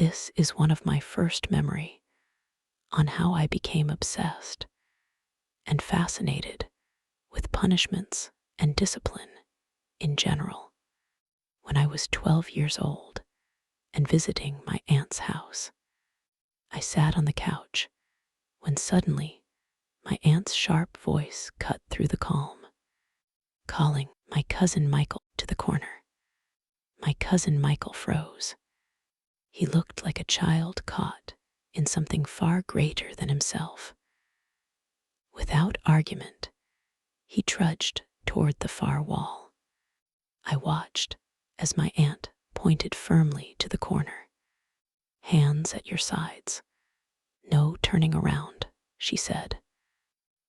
This is one of my first memory on how I became obsessed and fascinated with punishments and discipline in general. When I was 12 years old and visiting my aunt's house, I sat on the couch when suddenly my aunt's sharp voice cut through the calm, calling my cousin Michael to the corner. My cousin Michael froze. He looked like a child caught in something far greater than himself. Without argument, he trudged toward the far wall. I watched as my aunt pointed firmly to the corner. "Hands at your sides. No turning around," she said.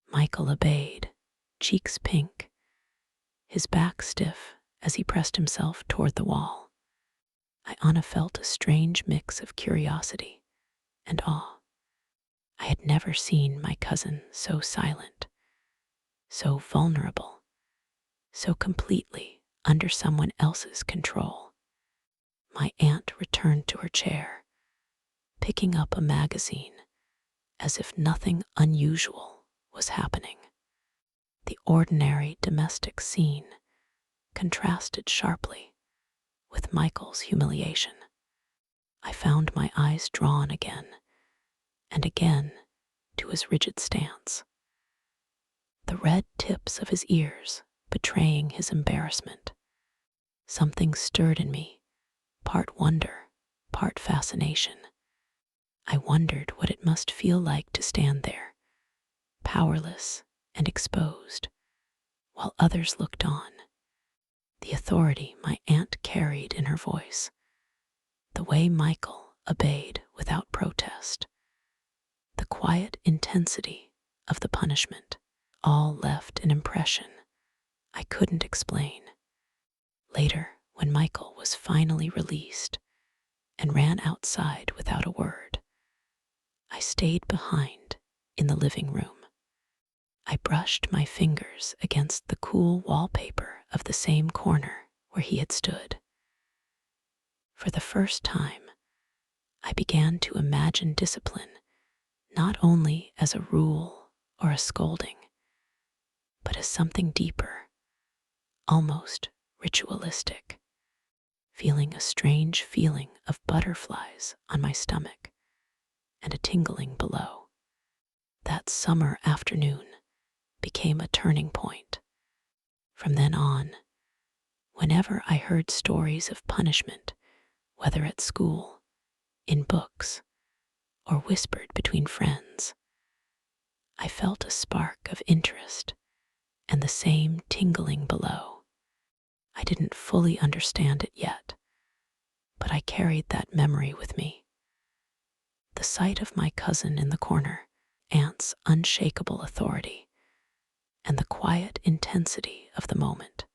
Michael obeyed, cheeks pink, his back stiff as he pressed himself toward the wall. Anna felt a strange mix of curiosity and awe. I had never seen my cousin so silent, so vulnerable, so completely under someone else's control. My aunt returned to her chair, picking up a magazine as if nothing unusual was happening. The ordinary domestic scene contrasted sharply with Michael's humiliation. I found my eyes drawn again and again to his rigid stance, the red tips of his ears betraying his embarrassment. Something stirred in me, part wonder, part fascination. I wondered what it must feel like to stand there, powerless and exposed, while others looked on. The authority my aunt carried in her voice, the way Michael obeyed without protest, the quiet intensity of the punishment, all left an impression I couldn't explain. Later, when Michael was finally released and ran outside without a word, I stayed behind in the living room. I brushed my fingers against the cool wallpaper of the same corner where he had stood. For the first time, I began to imagine discipline not only as a rule or a scolding, but as something deeper, almost ritualistic, feeling a strange feeling of butterflies on my stomach and a tingling below. That summer afternoon became a turning point. From then on, whenever I heard stories of punishment, whether at school, in books, or whispered between friends, I felt a spark of interest and the same tingling below. I didn't fully understand it yet, but I carried that memory with me. The sight of my cousin in the corner, aunt's unshakable authority, and the quiet intensity of the moment.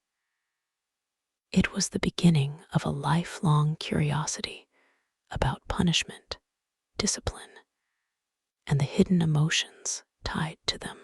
It was the beginning of a lifelong curiosity about punishment, discipline, and the hidden emotions tied to them.